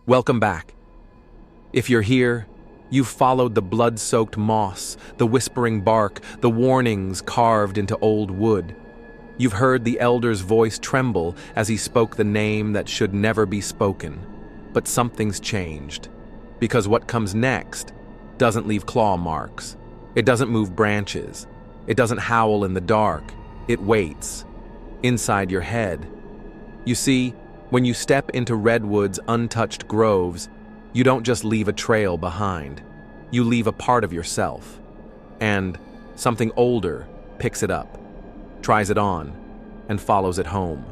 Welcome back. If you're here, you've followed the blood-soaked moss, the whispering bark, the warnings carved into old wood. You've heard the elder's voice tremble as he spoke the name that should never be spoken. But something's changed, because what comes next doesn't leave claw marks. It doesn't move branches. It doesn't howl in the dark. It waits, inside your head. You see, when you step into Redwood's untouched groves, you don't just leave a trail behind. You leave a part of yourself. And something older picks it up, tries it on, and follows it home.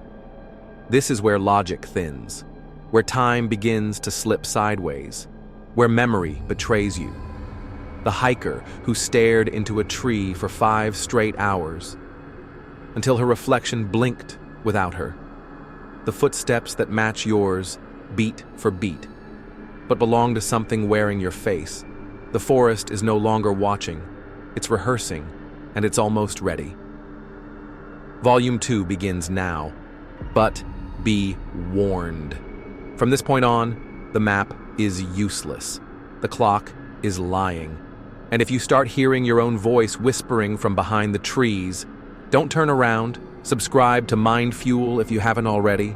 This is where logic thins, where time begins to slip sideways, where memory betrays you. The hiker who stared into a tree for 5 straight hours, until her reflection blinked without her. The footsteps that match yours, beat for beat, but belong to something wearing your face. The forest is no longer watching, it's rehearsing, and it's almost ready. Volume 2 begins now, but be warned. From this point on, the map is useless. The clock is lying. And if you start hearing your own voice whispering from behind the trees, don't turn around. Subscribe to MindFuel if you haven't already,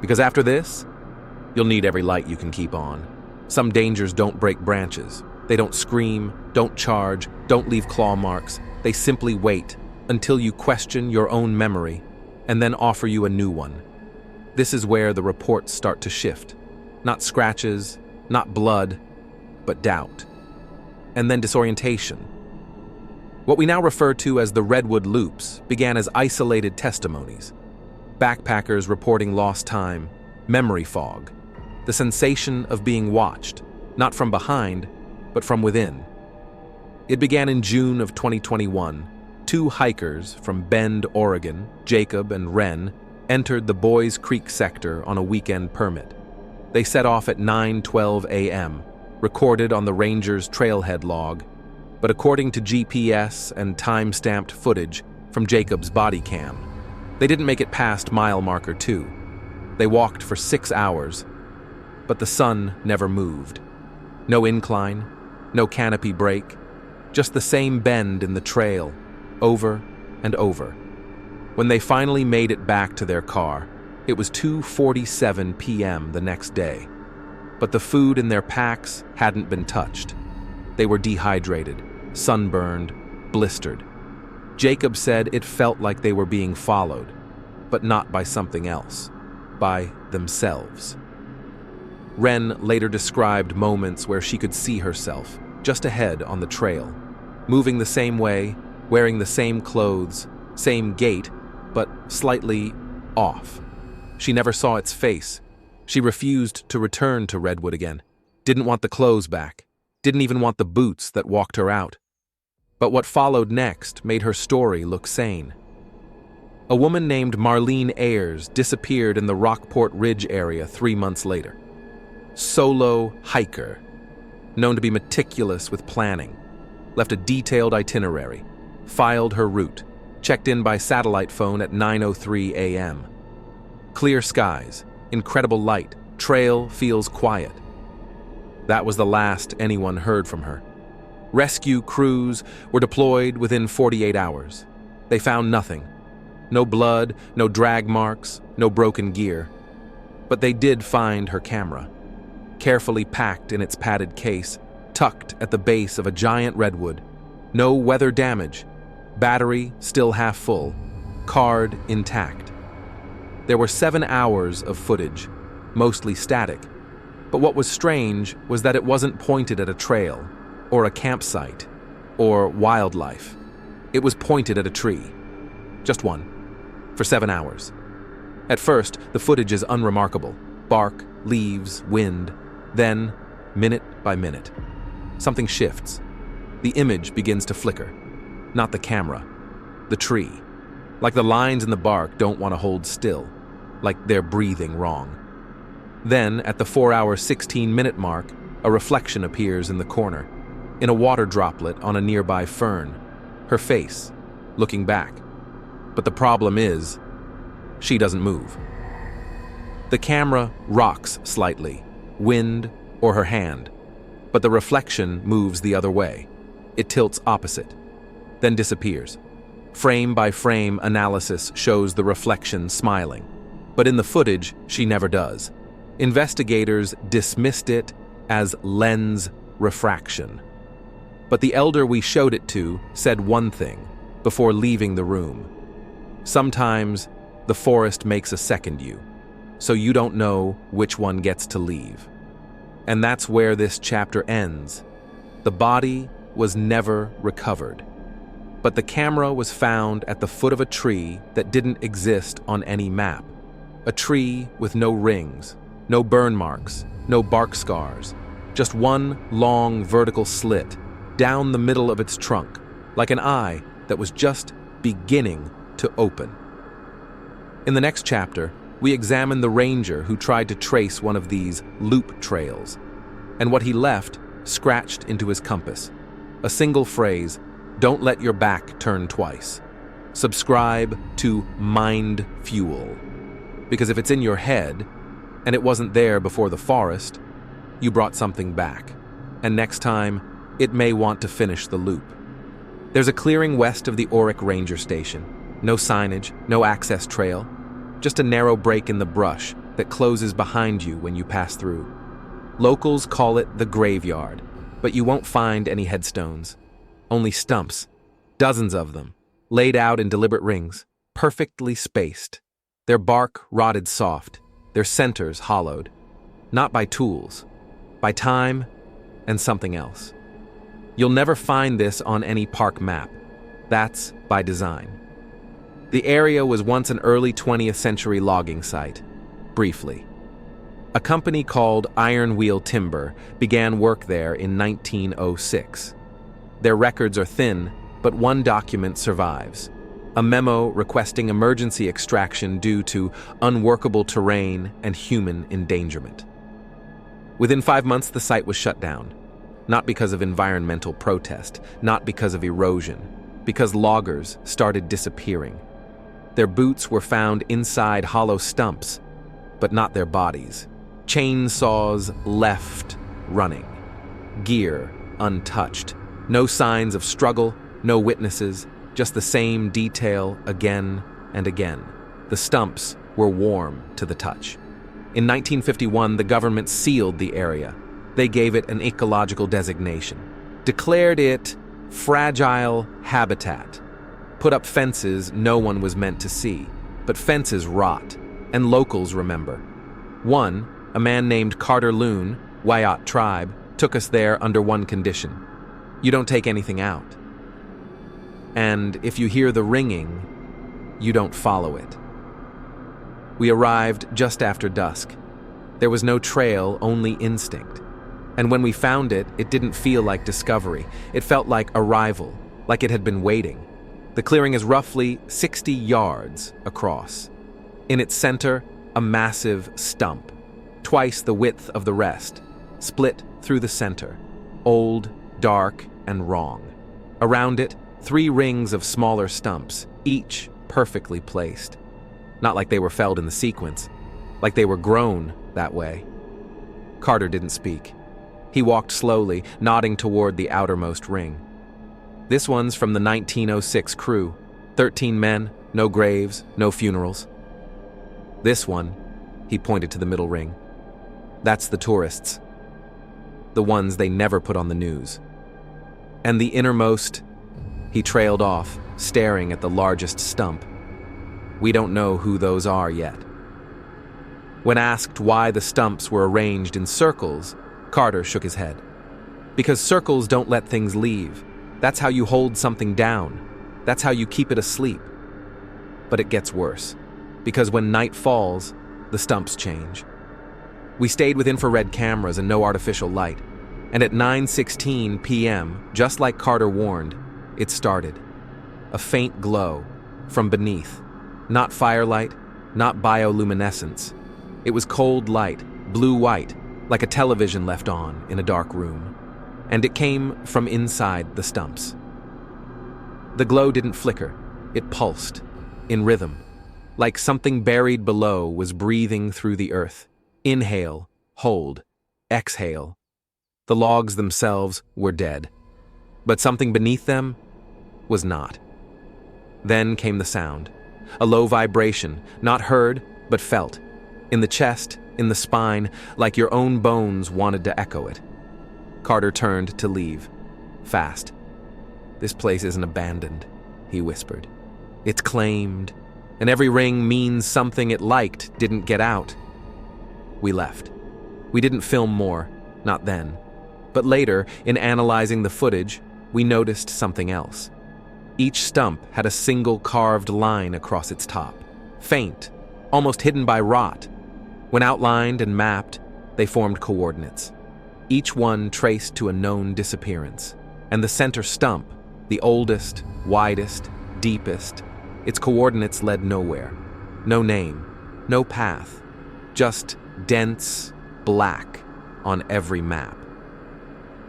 because after this, you'll need every light you can keep on. Some dangers don't break branches. They don't scream, don't charge, don't leave claw marks. They simply wait until you question your own memory and then offer you a new one. This is where the reports start to shift. Not scratches, not blood, but doubt. And then disorientation. What we now refer to as the Redwood loops began as isolated testimonies. Backpackers reporting lost time, memory fog, the sensation of being watched, not from behind, but from within. It began in June of 2021. 2 hikers from Bend, Oregon, Jacob and Ren, entered the Boys Creek sector on a weekend permit. They set off at 9:12 a.m., recorded on the ranger's trailhead log, but according to GPS and time-stamped footage from Jacob's body cam, they didn't make it past mile marker 2. They walked for 6 hours, but the sun never moved. No incline, no canopy break, just the same bend in the trail, over and over. When they finally made it back to their car, it was 2:47 p.m. the next day. But the food in their packs hadn't been touched. They were dehydrated, sunburned, blistered. Jacob said it felt like they were being followed, but not by something else, by themselves. Ren later described moments where she could see herself, just ahead on the trail, moving the same way, wearing the same clothes, same gait, but slightly off. She never saw its face. She refused to return to Redwood again, didn't want the clothes back, didn't even want the boots that walked her out. But what followed next made her story look sane. A woman named Marlene Ayers disappeared in the Rockport Ridge area 3 months later. Solo hiker, known to be meticulous with planning, left a detailed itinerary, filed her route, checked in by satellite phone at 9:03 a.m. Clear skies, incredible light, trail feels quiet. That was the last anyone heard from her. Rescue crews were deployed within 48 hours. They found nothing. No blood, no drag marks, no broken gear. But they did find her camera, carefully packed in its padded case, tucked at the base of a giant redwood. No weather damage, battery still half full, card intact. There were 7 hours of footage, mostly static. But what was strange was that it wasn't pointed at a trail, or a campsite, or wildlife. It was pointed at a tree. Just one. For 7 hours. At first, the footage is unremarkable. Bark, leaves, wind. Then, minute by minute, something shifts. The image begins to flicker. Not the camera. The tree. Like the lines in the bark don't want to hold still. Like they're breathing wrong. Then, at the 4-hour, 16-minute mark, a reflection appears in the corner, in a water droplet on a nearby fern. Her face, looking back. But the problem is, she doesn't move. The camera rocks slightly, wind, or her hand. But the reflection moves the other way. It tilts opposite, then disappears. Frame by frame analysis shows the reflection smiling, but in the footage, she never does. Investigators dismissed it as lens refraction. But the elder we showed it to said one thing before leaving the room. Sometimes the forest makes a second you, so you don't know which one gets to leave. And that's where this chapter ends. The body was never recovered, but the camera was found at the foot of a tree that didn't exist on any map. A tree with no rings, no burn marks, no bark scars, just one long vertical slit down the middle of its trunk, like an eye that was just beginning to open. In the next chapter, we examine the ranger who tried to trace one of these loop trails, and what he left scratched into his compass. A single phrase, "Don't let your back turn twice." Subscribe to MindFuel, because if it's in your head, and it wasn't there before the forest, you brought something back, and next time, it may want to finish the loop. There's a clearing west of the Oric Ranger Station. No signage, no access trail, just a narrow break in the brush that closes behind you when you pass through. Locals call it the graveyard, but you won't find any headstones. Only stumps, dozens of them, laid out in deliberate rings, perfectly spaced. Their bark rotted soft, their centers hollowed. Not by tools, by time and something else. You'll never find this on any park map. That's by design. The area was once an early 20th century logging site, briefly. A company called Iron Wheel Timber began work there in 1906. Their records are thin, but one document survives. A memo requesting emergency extraction due to unworkable terrain and human endangerment. Within 5 months, the site was shut down. Not because of environmental protest, not because of erosion, because loggers started disappearing. Their boots were found inside hollow stumps, but not their bodies. Chainsaws left running. Gear untouched. No signs of struggle, no witnesses, just the same detail again and again. The stumps were warm to the touch. In 1951, the government sealed the area. They gave it an ecological designation, declared it fragile habitat, put up fences no one was meant to see, but fences rot, and locals remember. One, a man named Carter Loon, Wyatt tribe, took us there under one condition. You don't take anything out. And if you hear the ringing, you don't follow it. We arrived just after dusk. There was no trail, only instinct. And when we found it, it didn't feel like discovery. It felt like arrival, like it had been waiting. The clearing is roughly 60 yards across. In its center, a massive stump, twice the width of the rest, split through the center, old, dark, and wrong. Around it, 3 rings of smaller stumps, each perfectly placed. Not like they were felled in the sequence, like they were grown that way. Carter didn't speak. He walked slowly, nodding toward the outermost ring. This one's from the 1906 crew. 13 men, no graves, no funerals. This one, he pointed to the middle ring. That's the tourists. The ones they never put on the news. And the innermost, he trailed off, staring at the largest stump. We don't know who those are yet. When asked why the stumps were arranged in circles, Carter shook his head. Because circles don't let things leave. That's how you hold something down. That's how you keep it asleep. But it gets worse. Because when night falls, the stumps change. We stayed with infrared cameras and no artificial light. And at 9:16 p.m., just like Carter warned, it started. A faint glow from beneath. Not firelight, not bioluminescence. It was cold light, blue-white, like a television left on in a dark room. And it came from inside the stumps. The glow didn't flicker. It pulsed, in rhythm, like something buried below was breathing through the earth. Inhale, hold, exhale. The logs themselves were dead, but something beneath them was not. Then came the sound, a low vibration, not heard, but felt, in the chest, in the spine, like your own bones wanted to echo it. Carter turned to leave, fast. "This place isn't abandoned," he whispered. "It's claimed, and every ring means something it liked didn't get out." We left. We didn't film more, not then. But later, in analyzing the footage, we noticed something else. Each stump had a single carved line across its top, faint, almost hidden by rot. When outlined and mapped, they formed coordinates, each one traced to a known disappearance. And the center stump, the oldest, widest, deepest, its coordinates led nowhere. No name, no path, just dense black on every map.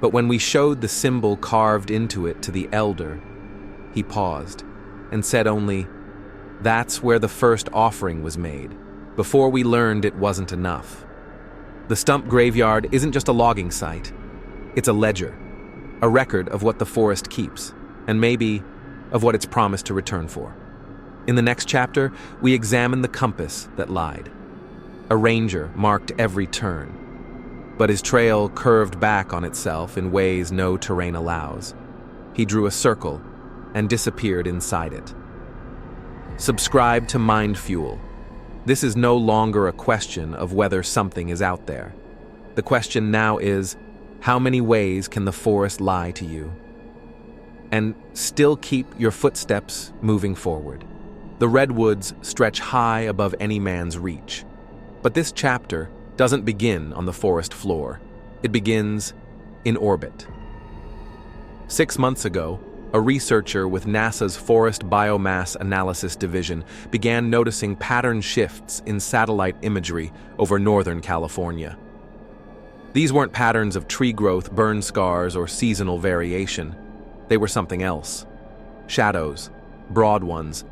But when we showed the symbol carved into it to the elder, he paused and said only, "That's where the first offering was made, before we learned it wasn't enough." The stump graveyard isn't just a logging site. It's a ledger, a record of what the forest keeps, and maybe of what it's promised to return for. In the next chapter, we examine the compass that lied. A ranger marked every turn, but his trail curved back on itself in ways no terrain allows. He drew a circle and disappeared inside it. Subscribe to MindFuel. This is no longer a question of whether something is out there. The question now is, how many ways can the forest lie to you? And still keep your footsteps moving forward. The redwoods stretch high above any man's reach. But this chapter doesn't begin on the forest floor. It begins in orbit. 6 months ago, a researcher with NASA's Forest Biomass Analysis Division began noticing pattern shifts in satellite imagery over Northern California. These weren't patterns of tree growth, burn scars, or seasonal variation. They were something else. Shadows, broad ones,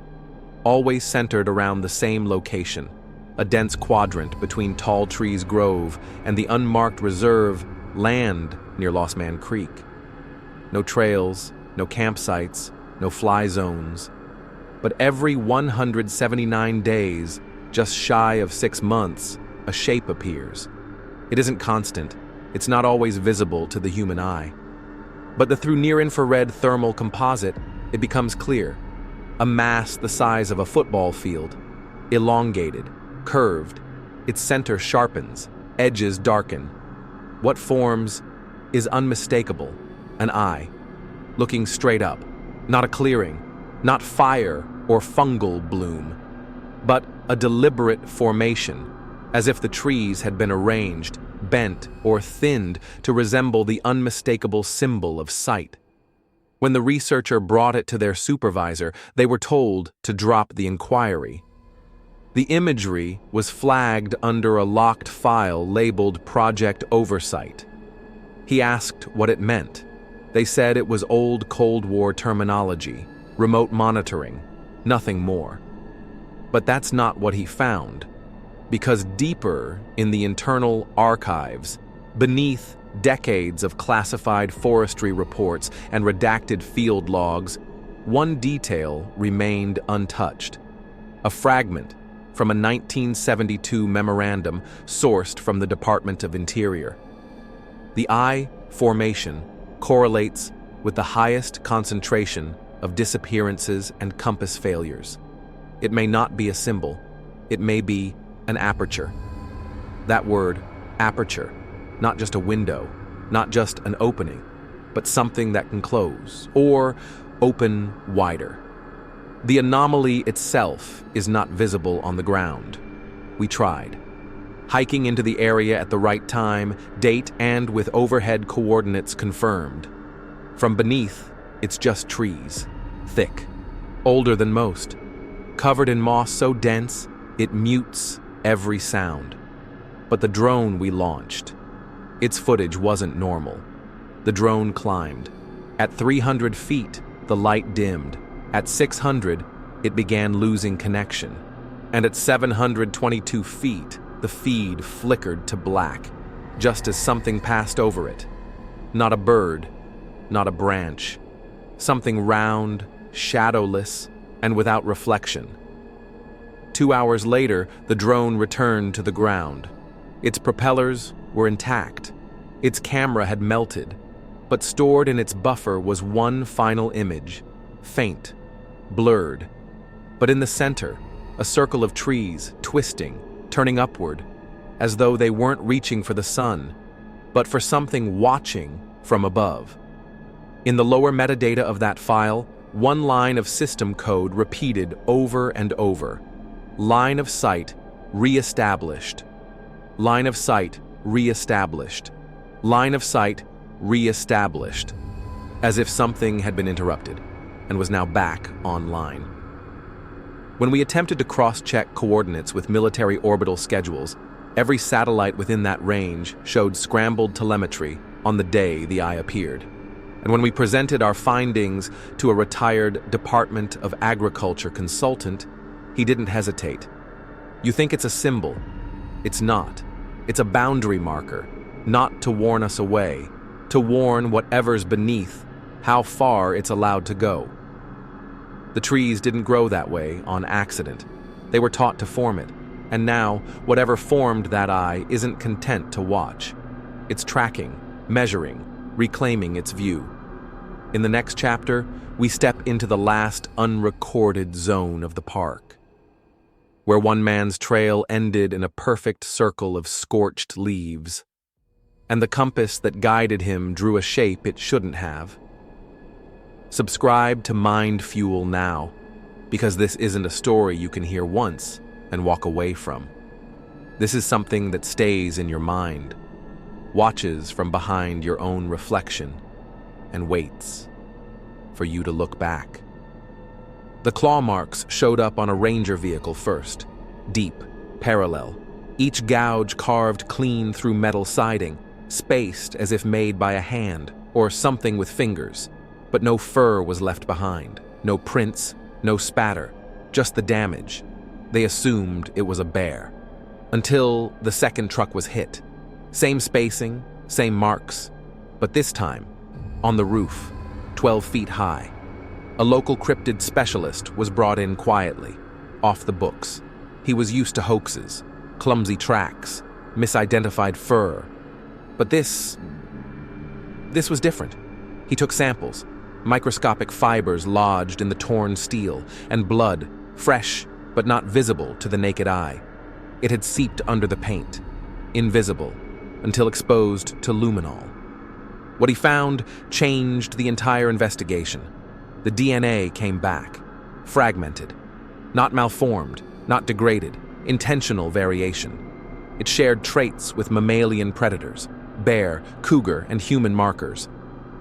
always centered around the same location, a dense quadrant between Tall Trees Grove and the unmarked reserve land near Lost Man Creek. No trails, no campsites, no fly zones. But every 179 days, just shy of 6 months, a shape appears. It isn't constant. It's not always visible to the human eye. But through near-infrared thermal composite, it becomes clear. A mass the size of a football field, elongated, curved, its center sharpens, edges darken. What forms is unmistakable, an eye, looking straight up, not a clearing, not fire or fungal bloom, but a deliberate formation, as if the trees had been arranged, bent, or thinned to resemble the unmistakable symbol of sight. When the researcher brought it to their supervisor, they were told to drop the inquiry. The imagery was flagged under a locked file labeled Project Oversight. He asked what it meant. They said it was old Cold War terminology, remote monitoring, nothing more. But that's not what he found, because deeper in the internal archives, beneath decades of classified forestry reports and redacted field logs, one detail remained untouched. A fragment from a 1972 memorandum sourced from the Department of Interior. The eye formation correlates with the highest concentration of disappearances and compass failures. It may not be a symbol. It may be an aperture. That word, aperture, not just a window, not just an opening, but something that can close or open wider. The anomaly itself is not visible on the ground. We tried. Hiking into the area at the right time, date, and with overhead coordinates confirmed. From beneath, it's just trees, thick, older than most, covered in moss so dense it mutes every sound. But the drone we launched, its footage wasn't normal. The drone climbed. At 300 feet, the light dimmed. At 600, it began losing connection. And at 722 feet, the feed flickered to black. just as something passed over it. Not a bird, not a branch. Something round, shadowless, and without reflection. 2 hours later, the drone returned to the ground. Its propellers were intact. Its camera had melted, but stored in its buffer was one final image, faint, blurred. But in the center, a circle of trees, twisting, turning upward, as though they weren't reaching for the sun, but for something watching from above. In the lower metadata of that file, one line of system code repeated over and over. Line of sight reestablished. Line of sight reestablished. Line of sight reestablished. As if something had been interrupted and was now back online. When we attempted to cross-check coordinates with military orbital schedules, every satellite within that range showed scrambled telemetry on the day the eye appeared. And when we presented our findings to a retired Department of Agriculture consultant, he didn't hesitate. You think it's a symbol? It's not. It's a boundary marker, not to warn us away, to warn whatever's beneath how far it's allowed to go. The trees didn't grow that way on accident. They were taught to form it, and now whatever formed that eye isn't content to watch. It's tracking, measuring, reclaiming its view. In the next chapter, we step into the last unrecorded zone of the park, where one man's trail ended in a perfect circle of scorched leaves, and the compass that guided him drew a shape it shouldn't have. Subscribe to MindFuel now, because this isn't a story you can hear once and walk away from. This is something that stays in your mind, watches from behind your own reflection, and waits for you to look back. The claw marks showed up on a ranger vehicle first, deep, parallel, each gouge carved clean through metal siding, spaced as if made by a hand or something with fingers. But no fur was left behind, no prints, no spatter, just the damage. They assumed it was a bear. Until the second truck was hit. Same spacing, same marks, but this time, on the roof, 12 feet high. A local cryptid specialist was brought in quietly, off the books. He was used to hoaxes, clumsy tracks, misidentified fur. But this was different. He took samples, microscopic fibers lodged in the torn steel, and blood, fresh but not visible to the naked eye. It had seeped under the paint, invisible, until exposed to luminol. What he found changed the entire investigation. The DNA came back, fragmented, not malformed, not degraded, intentional variation. It shared traits with mammalian predators, bear, cougar, and human markers,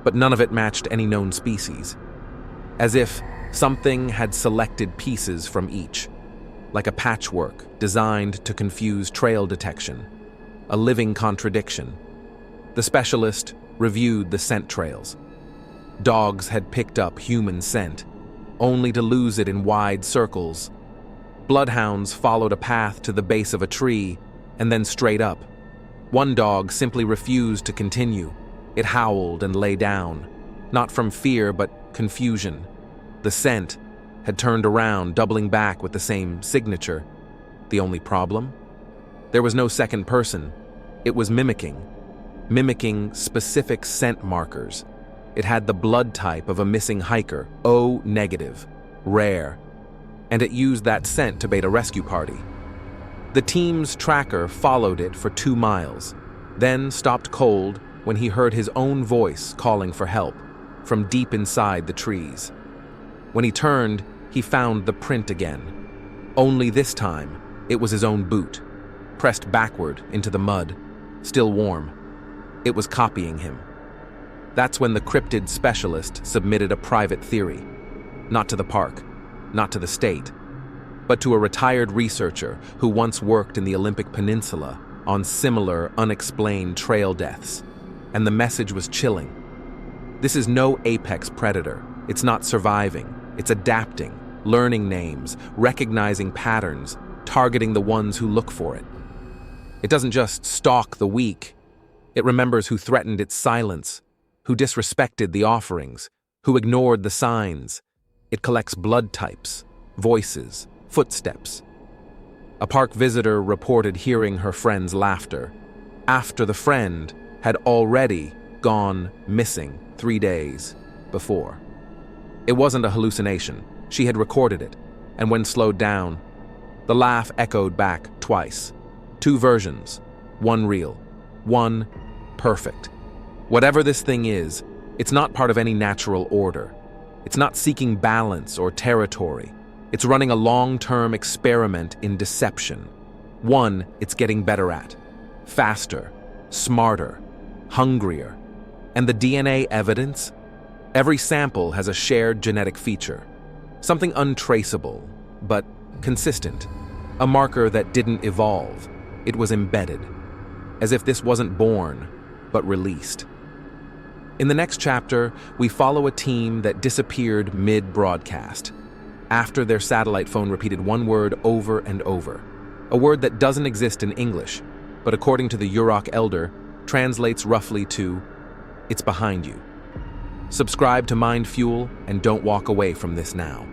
but none of it matched any known species. As if something had selected pieces from each, like a patchwork designed to confuse trail detection, a living contradiction. The specialist reviewed the scent trails. Dogs had picked up human scent, only to lose it in wide circles. Bloodhounds followed a path to the base of a tree and then straight up. One dog simply refused to continue. It howled and lay down, not from fear but confusion. The scent had turned around, doubling back with the same signature. The only problem? There was no second person. It was mimicking specific scent markers. It had the blood type of a missing hiker, O negative, rare, and it used that scent to bait a rescue party. The team's tracker followed it for 2 miles, then stopped cold when he heard his own voice calling for help from deep inside the trees. When he turned, he found the print again. Only this time, it was his own boot, pressed backward into the mud, still warm. It was copying him. That's when the cryptid specialist submitted a private theory. Not to the park, not to the state, but to a retired researcher who once worked in the Olympic Peninsula on similar unexplained trail deaths. And the message was chilling. This is no apex predator. It's not surviving. It's adapting, learning names, recognizing patterns, targeting the ones who look for it. It doesn't just stalk the weak. It remembers who threatened its silence, who disrespected the offerings, who ignored the signs. It collects blood types, voices, footsteps. A park visitor reported hearing her friend's laughter, after the friend had already gone missing 3 days before. It wasn't a hallucination. She had recorded it, and when slowed down, the laugh echoed back twice. 2 versions, one real, one perfect. Whatever this thing is, it's not part of any natural order. It's not seeking balance or territory. It's running a long-term experiment in deception. One it's getting better at. Faster, smarter, hungrier. And the DNA evidence? Every sample has a shared genetic feature. Something untraceable, but consistent. A marker that didn't evolve. It was embedded. As if this wasn't born, but released. In the next chapter, we follow a team that disappeared mid-broadcast, after their satellite phone repeated one word over and over. A word that doesn't exist in English, but according to the Yurok elder, translates roughly to, "It's behind you." Subscribe to MindFuel and don't walk away from this now.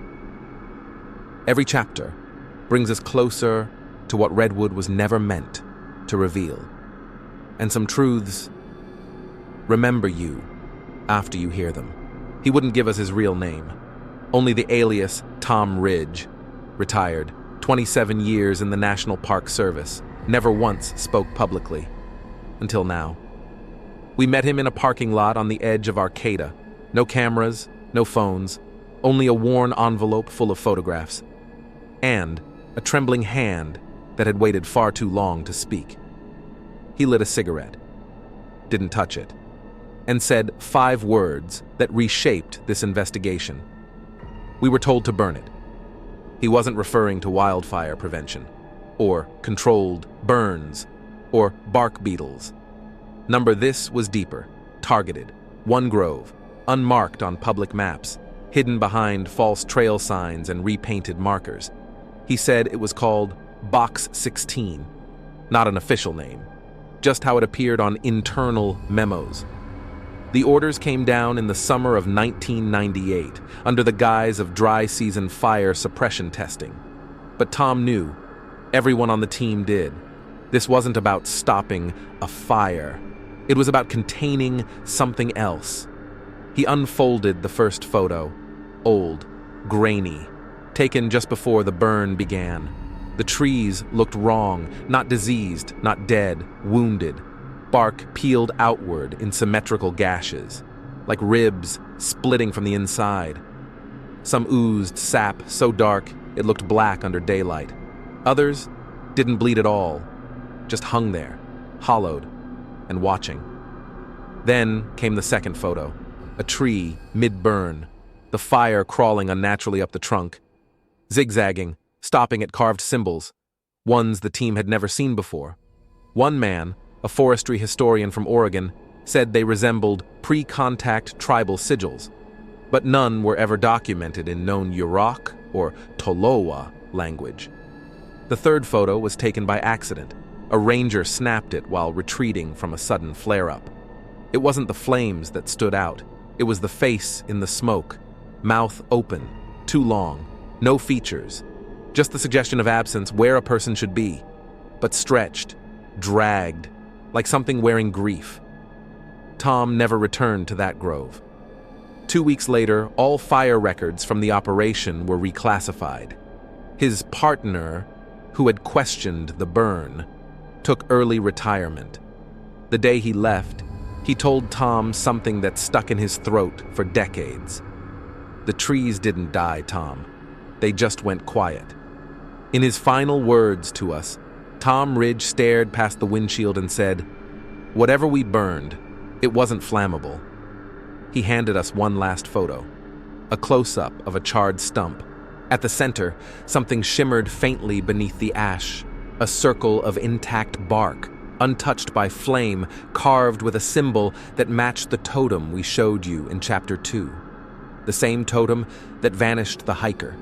Every chapter brings us closer to what Redwood was never meant to reveal. And some truths remember you after you hear them. He wouldn't give us his real name, only the alias Tom Ridge, retired, 27 years in the National Park Service, never once spoke publicly. Until now. We met him in a parking lot on the edge of Arcata. No cameras, no phones, only a worn envelope full of photographs. And a trembling hand that had waited far too long to speak. He lit a cigarette, didn't touch it, and said 5 words that reshaped this investigation. We were told to burn it. He wasn't referring to wildfire prevention, or controlled burns, or bark beetles. This was deeper, targeted, one grove, unmarked on public maps, hidden behind false trail signs and repainted markers. He said it was called Box 16, not an official name, just how it appeared on internal memos. The orders came down in the summer of 1998 under the guise of dry season fire suppression testing. But Tom knew, everyone on the team did, this wasn't about stopping a fire. It was about containing something else. He unfolded the first photo, old, grainy, taken just before the burn began. The trees looked wrong, not diseased, not dead, wounded. Bark peeled outward in symmetrical gashes, like ribs splitting from the inside. Some oozed sap so dark it looked black under daylight. Others didn't bleed at all, just hung there, hollowed, and watching. Then came the second photo, a tree mid-burn, the fire crawling unnaturally up the trunk, zigzagging, stopping at carved symbols, ones the team had never seen before. One man, a forestry historian from Oregon, said they resembled pre-contact tribal sigils, but none were ever documented in known Yurok or Tolowa language. The third photo was taken by accident. A ranger snapped it while retreating from a sudden flare-up. It wasn't the flames that stood out. It was the face in the smoke, mouth open, too long, no features, just the suggestion of absence where a person should be, but stretched, dragged, like something wearing grief. Tom never returned to that grove. 2 weeks later, all fire records from the operation were reclassified. His partner, who had questioned the burn, took early retirement. The day he left, he told Tom something that stuck in his throat for decades. The trees didn't die, Tom. They just went quiet. In his final words to us, Tom Ridge stared past the windshield and said, "Whatever we burned, it wasn't flammable." He handed us one last photo, a close-up of a charred stump. At the center, something shimmered faintly beneath the ash, a circle of intact bark, untouched by flame, carved with a symbol that matched the totem we showed you in Chapter 2. The same totem that vanished the hiker.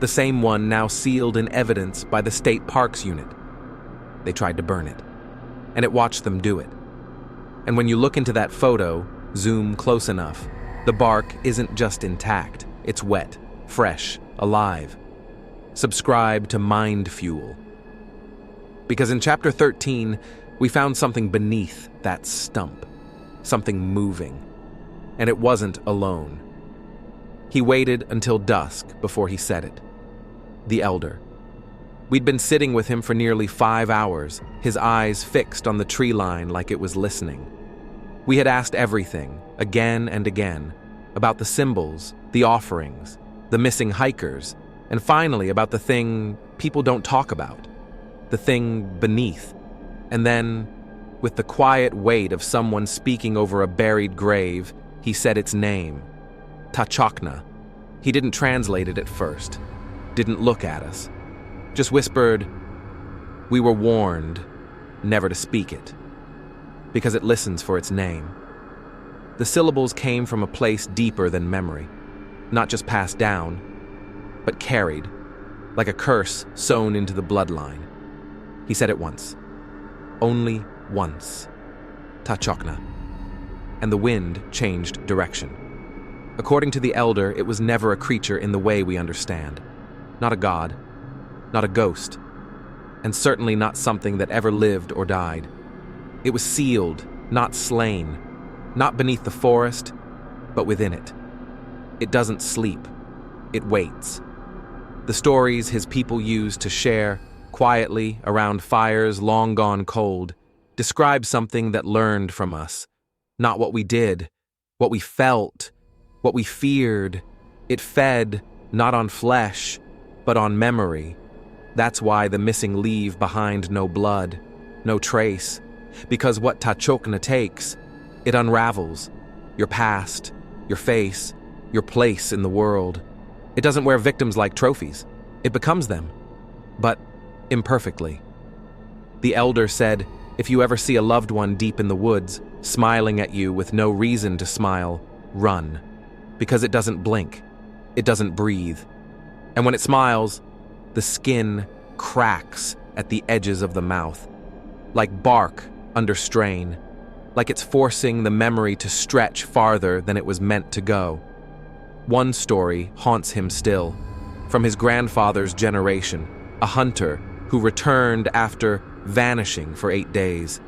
The same one now sealed in evidence by the State Parks Unit. They tried to burn it, and it watched them do it. And when you look into that photo, zoom close enough, the bark isn't just intact, it's wet, fresh, alive. Subscribe to MindFuel. Because in chapter 13, we found something beneath that stump, something moving. And it wasn't alone. He waited until dusk before he said it. The elder. We'd been sitting with him for nearly 5 hours, his eyes fixed on the tree line like it was listening. We had asked everything, again and again, about the symbols, the offerings, the missing hikers, and finally about the thing people don't talk about, the thing beneath. And then, with the quiet weight of someone speaking over a buried grave, he said its name, Tachokna. He didn't translate it at first, didn't look at us, just whispered, "We were warned never to speak it, because it listens for its name." The syllables came from a place deeper than memory, not just passed down, but carried, like a curse sewn into the bloodline. He said it once, only once, Tachokna, and the wind changed direction. According to the elder, it was never a creature in the way we understand, not a god, not a ghost, and certainly not something that ever lived or died. It was sealed, not slain, not beneath the forest, but within it. It doesn't sleep, it waits. The stories his people used to share, quietly around fires long gone cold, describe something that learned from us, not what we did, what we felt, what we feared. It fed, not on flesh, but on memory. That's why the missing leave behind no blood, no trace, because what Tachokna takes, it unravels your past, your face, your place in the world. It doesn't wear victims like trophies. It becomes them, but imperfectly. The elder said, if you ever see a loved one deep in the woods, smiling at you with no reason to smile, run, because it doesn't blink, it doesn't breathe. And when it smiles, the skin cracks at the edges of the mouth, like bark under strain, like it's forcing the memory to stretch farther than it was meant to go. One story haunts him still, from his grandfather's generation, a hunter who returned after vanishing for 8 days.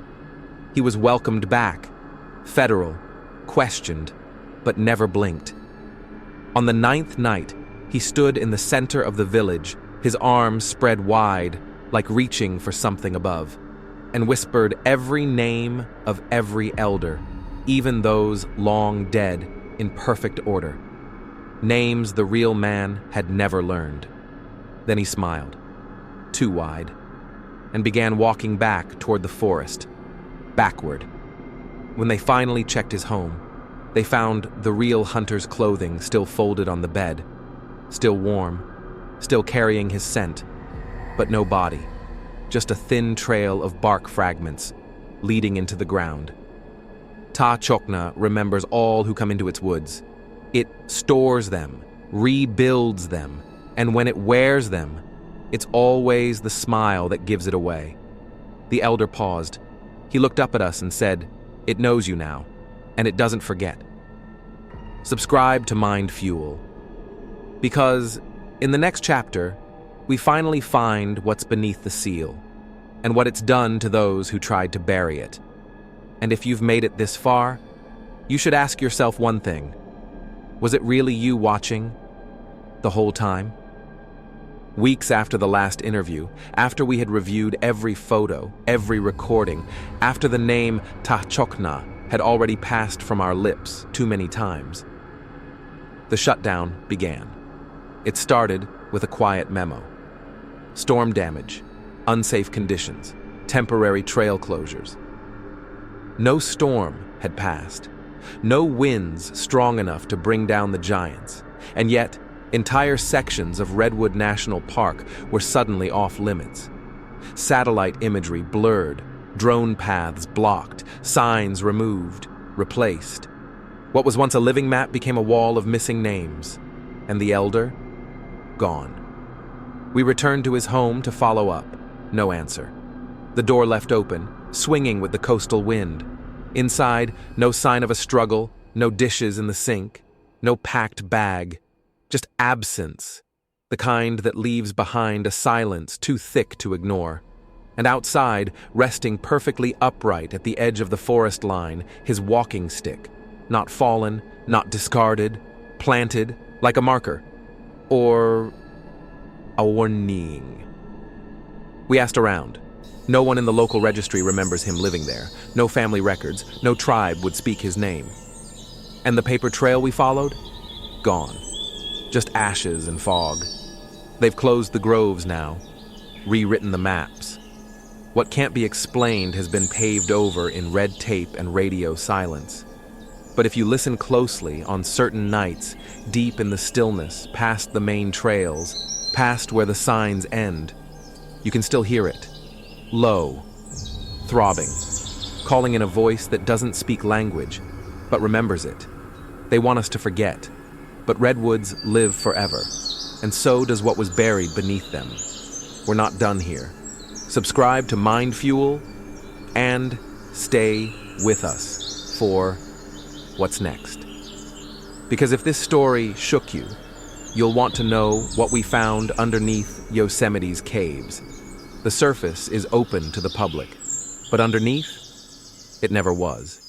He was welcomed back, federal, questioned, but never blinked. On the 9th night, he stood in the center of the village, his arms spread wide, like reaching for something above, and whispered every name of every elder, even those long dead, in perfect order. Names the real man had never learned. Then he smiled, too wide, and began walking back toward the forest, backward. When they finally checked his home, they found the real hunter's clothing still folded on the bed, still warm, still carrying his scent, but no body, just a thin trail of bark fragments leading into the ground. Tachokna remembers all who come into its woods. It stores them, rebuilds them, and when it wears them, it's always the smile that gives it away. The elder paused. He looked up at us and said, "It knows you now, and it doesn't forget." Subscribe to MindFuel, because in the next chapter, we finally find what's beneath the seal, and what it's done to those who tried to bury it. And if you've made it this far, you should ask yourself one thing. Was it really you watching the whole time? Weeks after the last interview, after we had reviewed every photo, every recording, after the name Tachokna had already passed from our lips too many times, the shutdown began. It started with a quiet memo. Storm damage, unsafe conditions, temporary trail closures. No storm had passed, no winds strong enough to bring down the giants, and yet entire sections of Redwood National Park were suddenly off limits. Satellite imagery blurred, drone paths blocked, signs removed, replaced. What was once a living map became a wall of missing names, and the elder, gone. We returned to his home to follow up. No answer. The door left open, swinging with the coastal wind. Inside, no sign of a struggle, no dishes in the sink, no packed bag, just absence, the kind that leaves behind a silence too thick to ignore. And outside, resting perfectly upright at the edge of the forest line, his walking stick, not fallen, not discarded, planted like a marker, or a warning. We asked around. No one in the local registry remembers him living there. No family records, no tribe would speak his name. And the paper trail we followed? Gone. Just ashes and fog. They've closed the groves now, rewritten the maps. What can't be explained has been paved over in red tape and radio silence. But if you listen closely on certain nights, deep in the stillness, past the main trails, past where the signs end, you can still hear it. Low, throbbing, calling in a voice that doesn't speak language, but remembers it. They want us to forget, but redwoods live forever, and so does what was buried beneath them. We're not done here. Subscribe to MindFuel and stay with us for what's next. Because if this story shook you, you'll want to know what we found underneath Yosemite's caves. The surface is open to the public, but underneath, it never was.